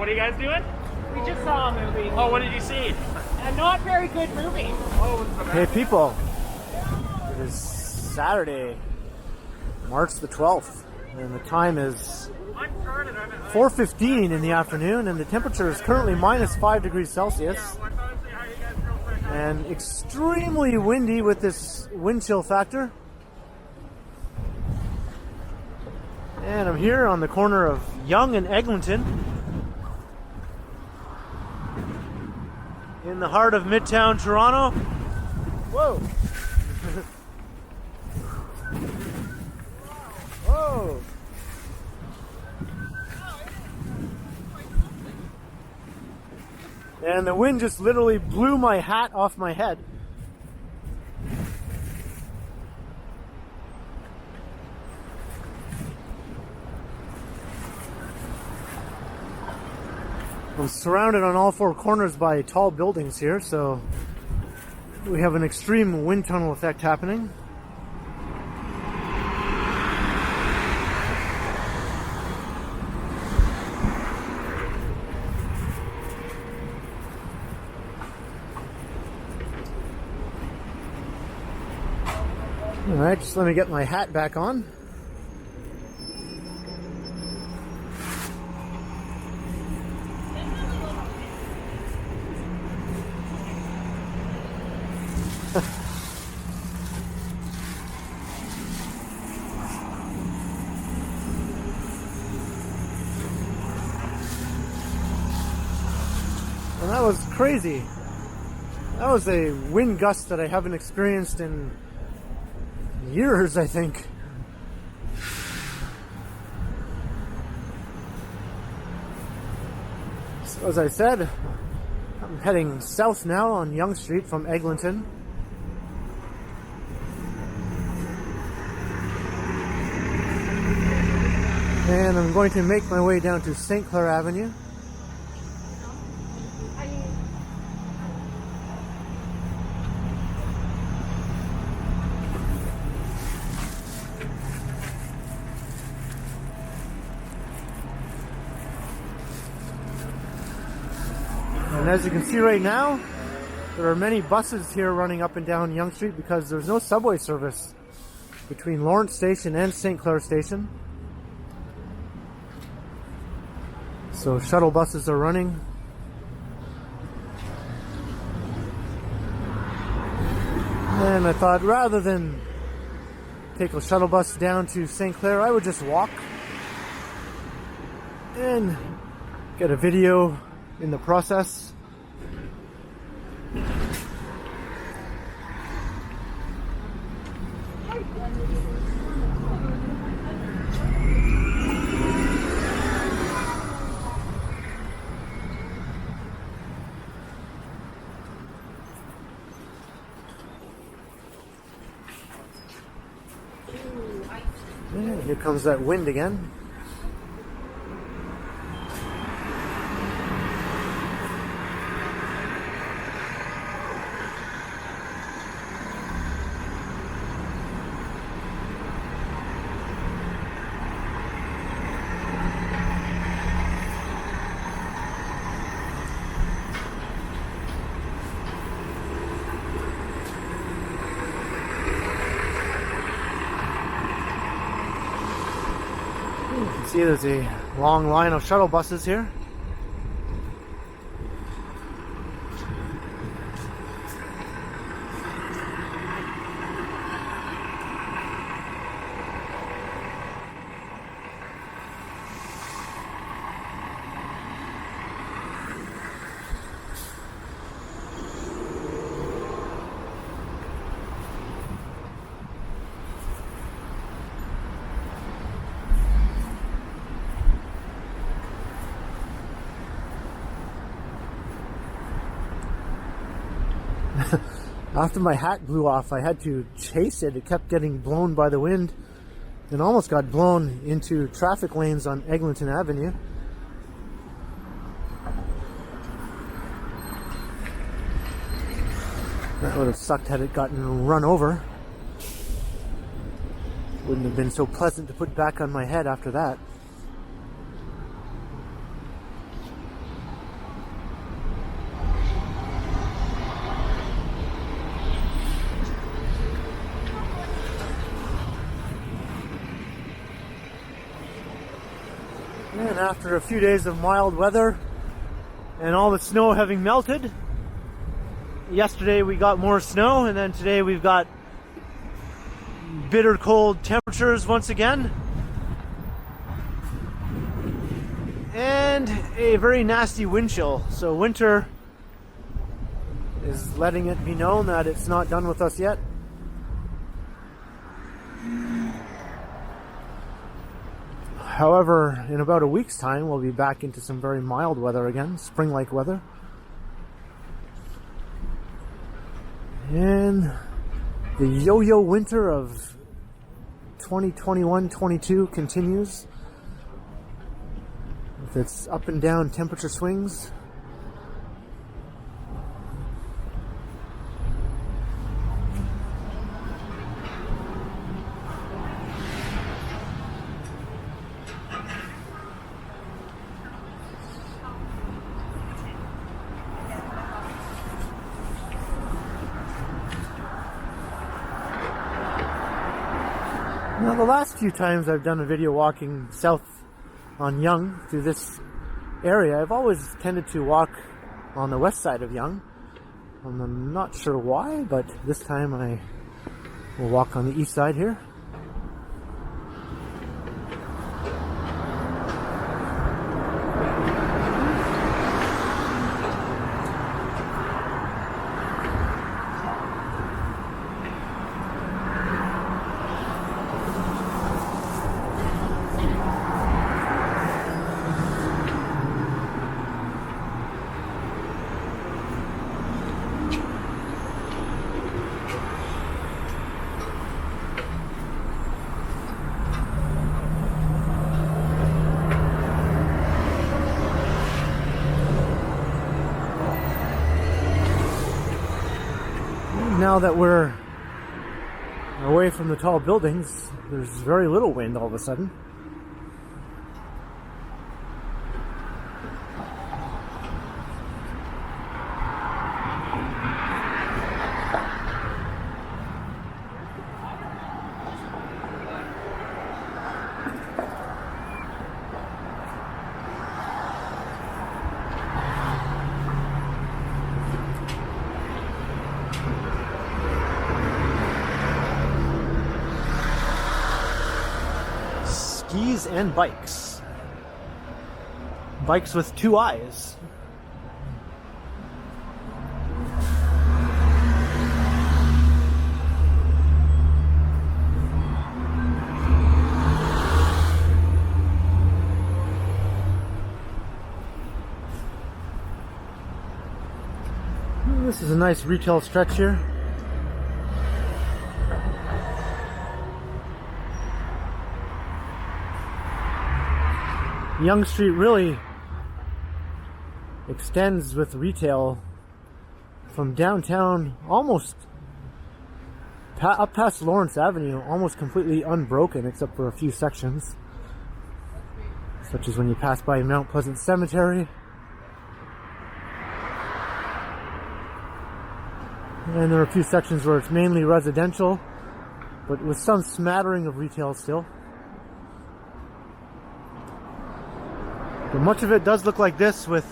What are you guys doing? We just saw a movie. Oh, what did you see? A not very good movie. Oh, what's the Hey people, it is Saturday, March the 12th, and the time is 4:15 in the afternoon, and the temperature is currently minus 5 degrees Celsius, and extremely windy with this wind chill factor. And I'm here on the corner of Yonge and Eglinton, in the heart of Midtown Toronto. Whoa! Whoa! And the wind just literally blew my hat off my head. I'm surrounded on all four corners by tall buildings here, so we have an extreme wind tunnel effect happening. Alright, just let me get my hat back on. And that was crazy. That was a wind gust that I haven't experienced in years, I think. So as I said, I'm heading south now on Yonge Street from Eglinton. And I'm going to make my way down to St. Clair Avenue. And as you can see right now, there are many buses here running up and down Yonge Street because there's no subway service between Lawrence Station and St. Clair Station. So shuttle buses are running. And I thought rather than take a shuttle bus down to St. Clair, I would just walk and get a video in the process. And here comes that wind again. You can see there's a long line of shuttle buses here. After my hat blew off, I had to chase it. It kept getting blown by the wind and almost got blown into traffic lanes on Eglinton Avenue. That would have sucked had it gotten run over. Wouldn't have been so pleasant to put back on my head after that. And after a few days of mild weather and all the snow having melted, yesterday we got more snow, and then today we've got bitter cold temperatures once again. And a very nasty wind chill. So winter is letting it be known that it's not done with us yet. However, in about a week's time, we'll be back into some very mild weather again, spring-like weather. And the yo-yo winter of 2021-22 continues with its up and down temperature swings. Now, the last few times I've done a video walking south on Yonge through this area, I've always tended to walk on the west side of Yonge. I'm not sure why, but this time I will walk on the east side here. Now that we're away from the tall buildings, there's very little wind all of a sudden. Skis and bikes. Bikes with two eyes. This is a nice retail stretch here. Yonge Street really extends with retail from downtown almost up past Lawrence Avenue, almost completely unbroken except for a few sections, such as when you pass by Mount Pleasant Cemetery. And there are a few sections where it's mainly residential, but with some smattering of retail still. But much of it does look like this, with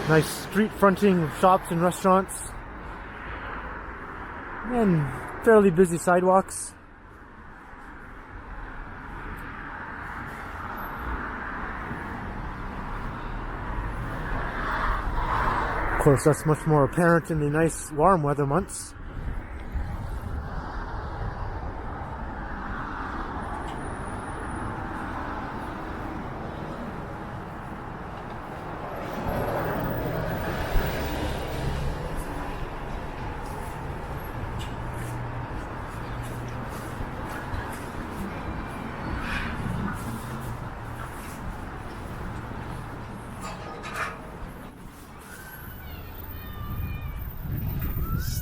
nice street fronting shops and restaurants and fairly busy sidewalks. Of course, that's much more apparent in the nice warm weather months.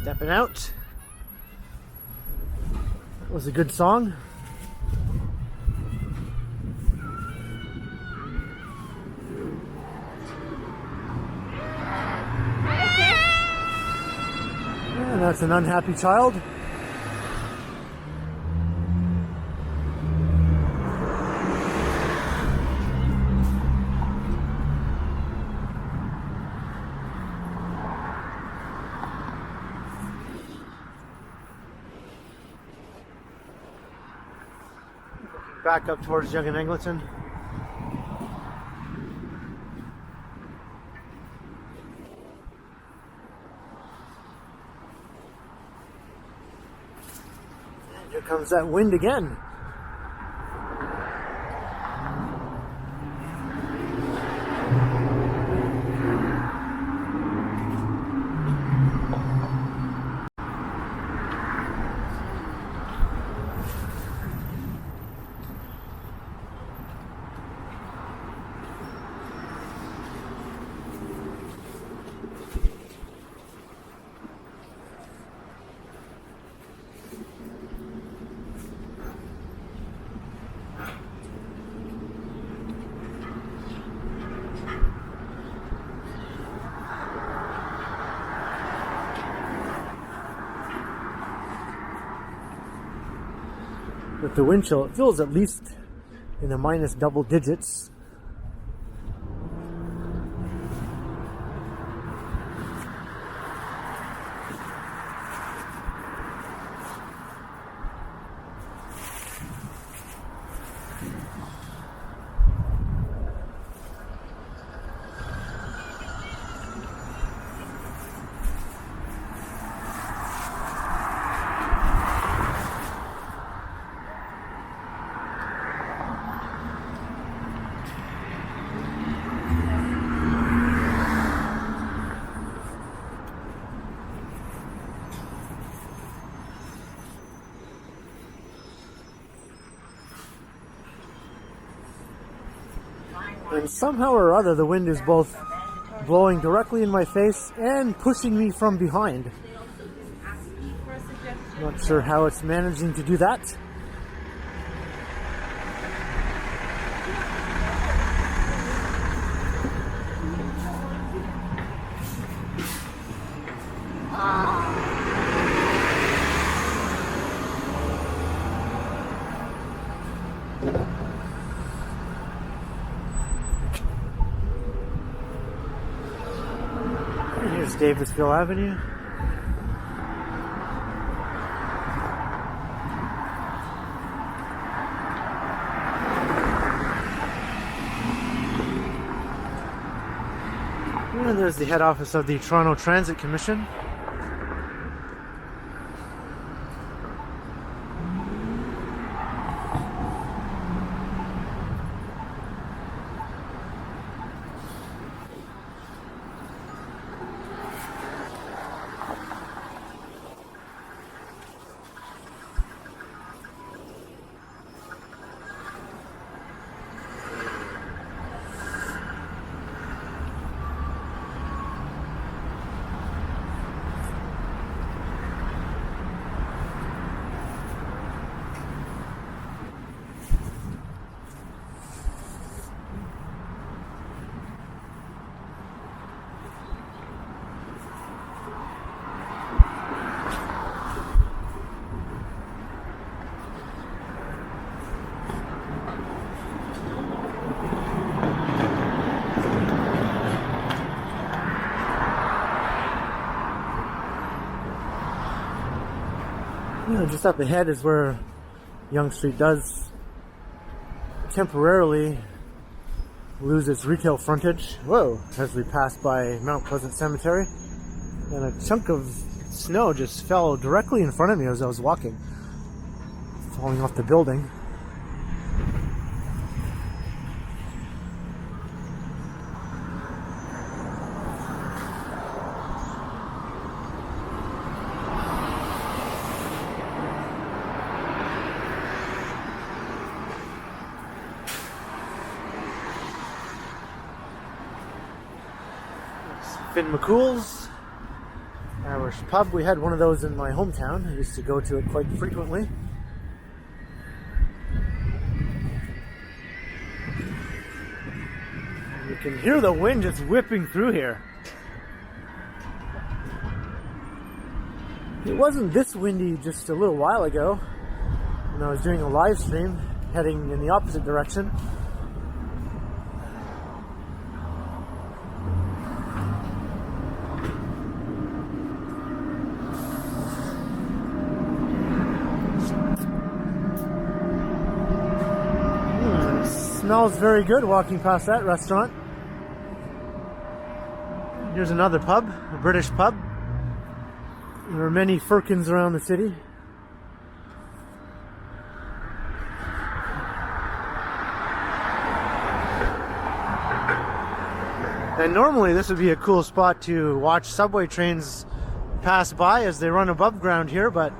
Stepping Out. That was a good song. And that's an unhappy child. back up towards Yonge and Eglinton. And here comes that wind again. With the wind chill, it feels at least in the minus double digits. And somehow or other, the wind is both blowing directly in my face and pushing me from behind. Not sure how it's managing to do that. Here's Davisville Avenue. And there's the head office of the Toronto Transit Commission. Just up ahead is where Yonge Street does temporarily lose its retail frontage. Whoa! As we pass by Mount Pleasant Cemetery, and a chunk of snow just fell directly in front of me as I was walking, falling off the building. Finn McCool's Irish pub. We had one of those in my hometown. I used to go to it quite frequently. You can hear the wind just whipping through here. It wasn't this windy just a little while ago when I was doing a live stream heading in the opposite direction. Smells very good walking past that restaurant. Here's another pub, a British pub. There are many firkins around the city. And normally this would be a cool spot to watch subway trains pass by as they run above ground here, but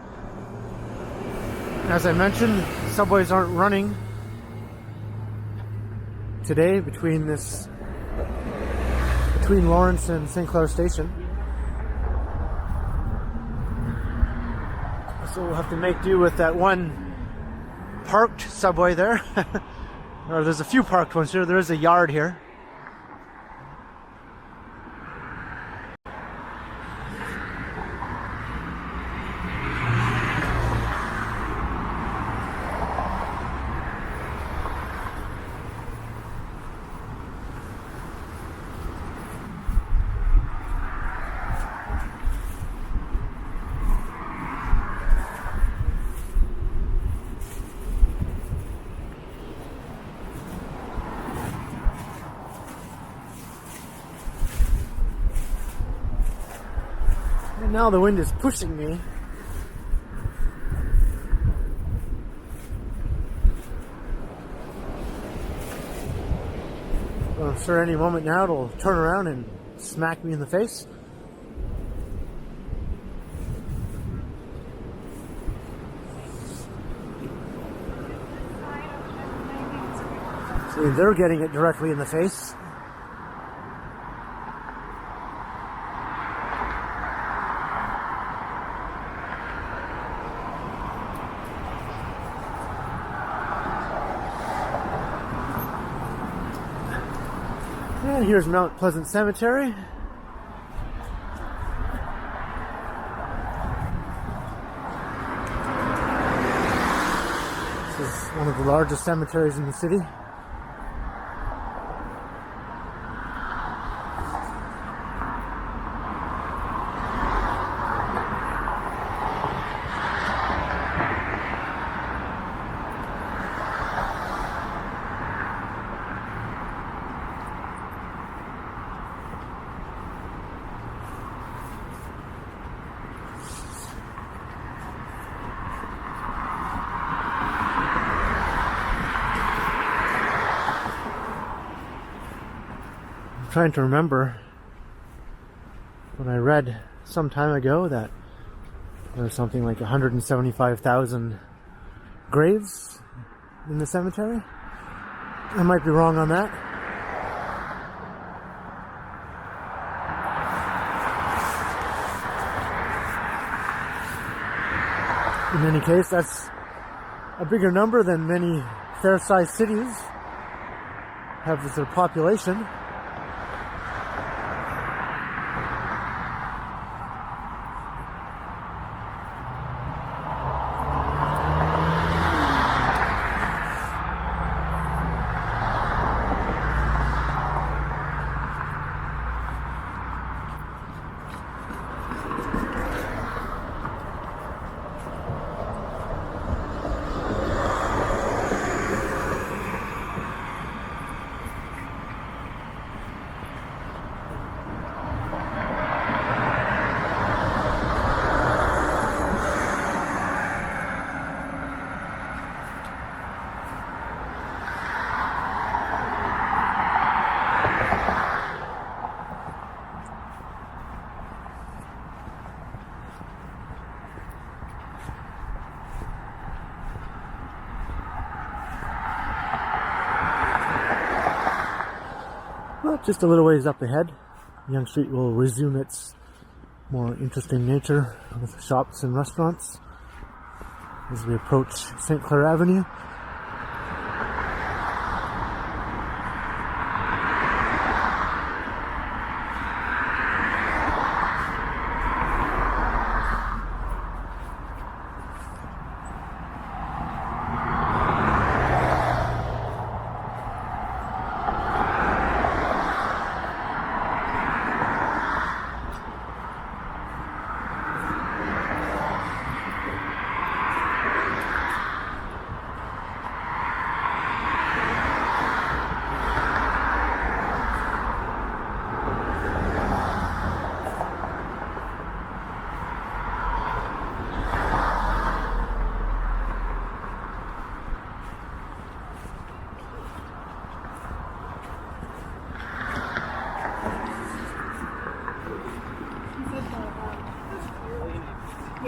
as I mentioned, subways aren't running today between Lawrence and St. Clair Station. So we'll have to make do with that one parked subway there. Or there's a few parked ones here. There is a yard here. And now the wind is pushing me. Well, I'm sure any moment now it'll turn around and smack me in the face. See, they're getting it directly in the face. And here's Mount Pleasant Cemetery. This is one of the largest cemeteries in the city. Trying to remember when I read some time ago that there was something like 175,000 graves in the cemetery. I might be wrong on that. In any case, that's a bigger number than many fair-sized cities have as their population. Well, just a little ways up ahead, Yonge Street will resume its more interesting nature with shops and restaurants as we approach St. Clair Avenue.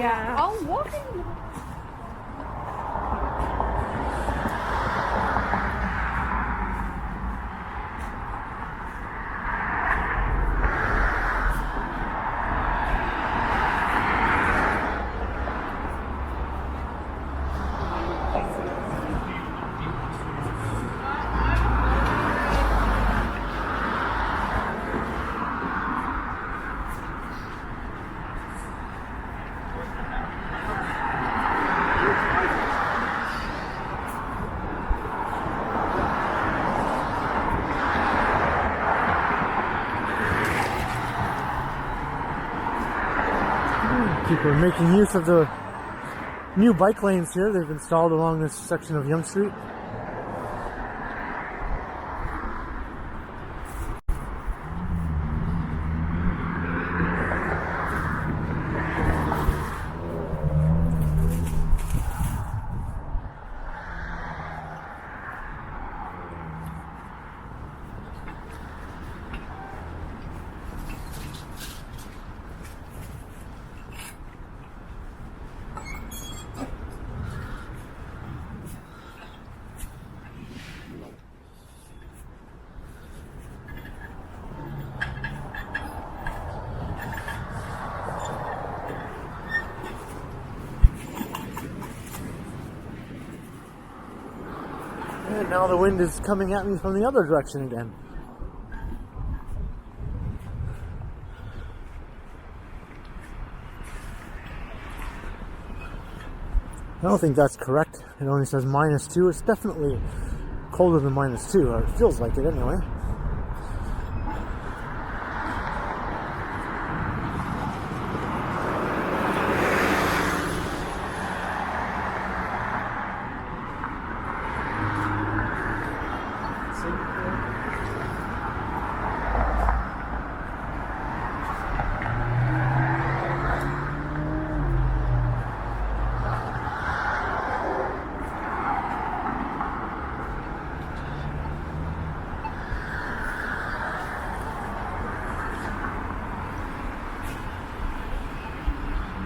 Yeah. I'll walk in. People are making use of the new bike lanes here they've installed along this section of Yonge Street. And now the wind is coming at me from the other direction again. I don't think that's correct. It only says -2. It's definitely colder than -2, or it feels like it anyway.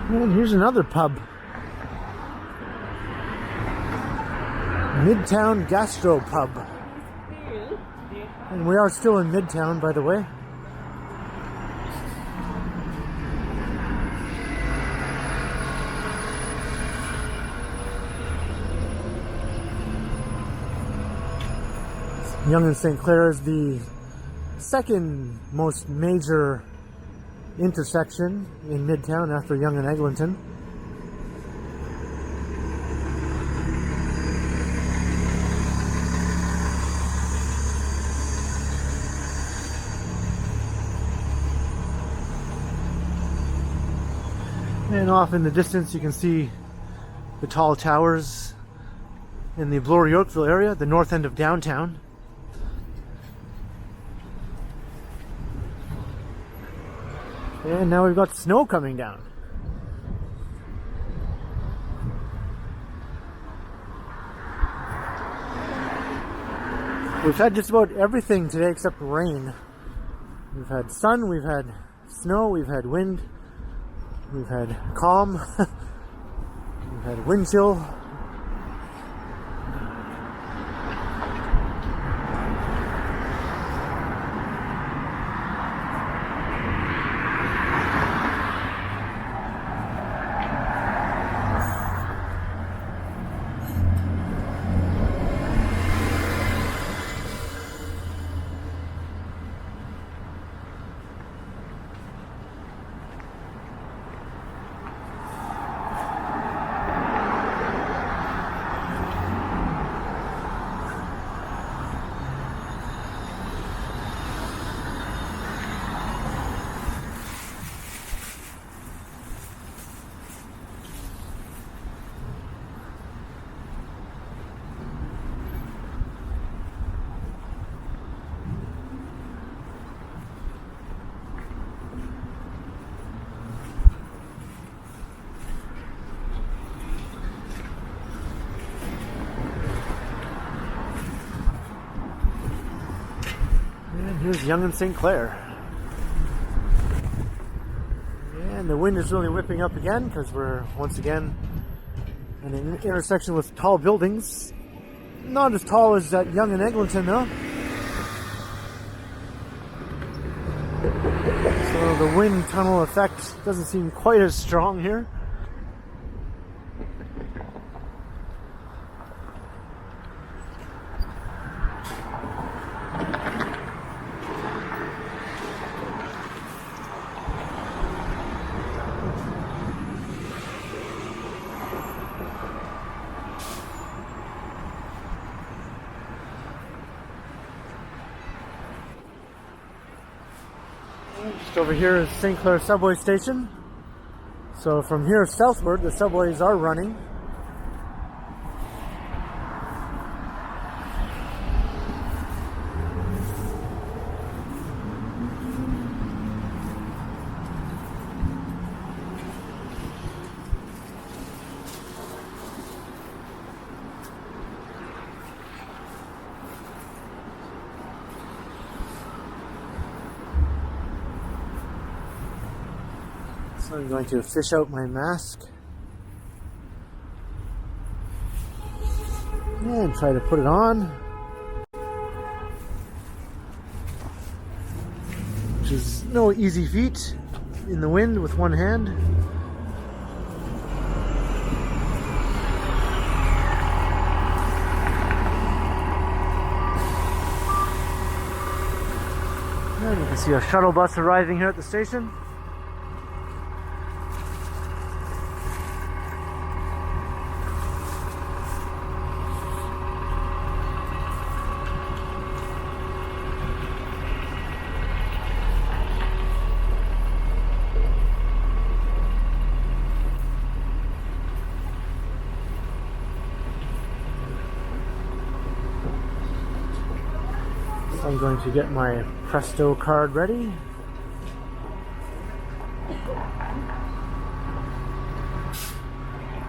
And here's another pub. Midtown Gastro Pub. And we are still in Midtown, by the way. Yonge St Clair is the second most major intersection in Midtown after Yonge and Eglinton. And off in the distance you can see the tall towers in the Bloor-Yorkville area, the north end of downtown. And now we've got snow coming down. We've had just about everything today except rain. We've had sun, we've had snow, we've had wind, we've had calm, we've had wind chill. And here's Yonge and St Clair. And the the wind is really whipping up again because we're once again in an intersection with tall buildings. Not as tall as that Yonge and Eglinton though. So the wind tunnel effect doesn't seem quite as strong here. Just over here is St. Clair subway station. So from here southward, the subways are running. So I'm going to fish out my mask and try to put it on, which is no easy feat in the wind with one hand. And you can see a shuttle bus arriving here at the station. I'm going to get my Presto card ready. And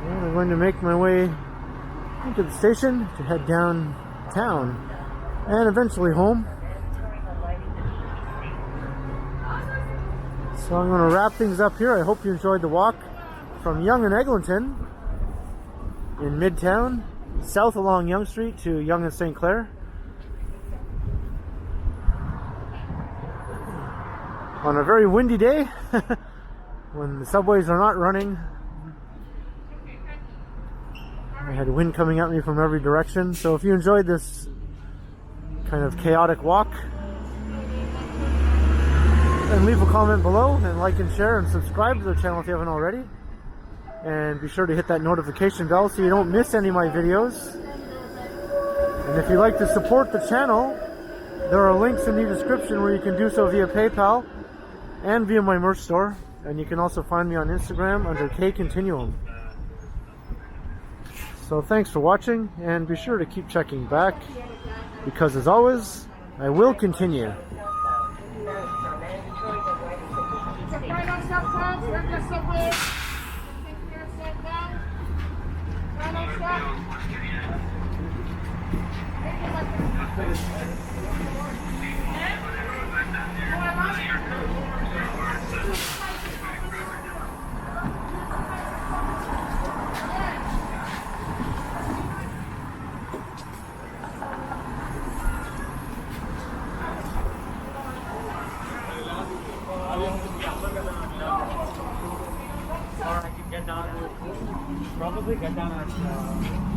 I'm going to make my way into the station to head downtown and eventually home. So I'm going to wrap things up here. I hope you enjoyed the walk from Yonge and Eglinton in Midtown, south along Yonge Street to Yonge St Clair. On a very windy day, when the subways are not running. I had wind coming at me from every direction. So if you enjoyed this kind of chaotic walk, then leave a comment below and like and share and subscribe to the channel if you haven't already. And be sure to hit that notification bell so you don't miss any of my videos. And if you'd like to support the channel, there are links in the description where you can do so via PayPal and via my merch store, and you can also find me on Instagram under KContinuum. So thanks for watching, and be sure to keep checking back, because as always, I will continue. Probably get down at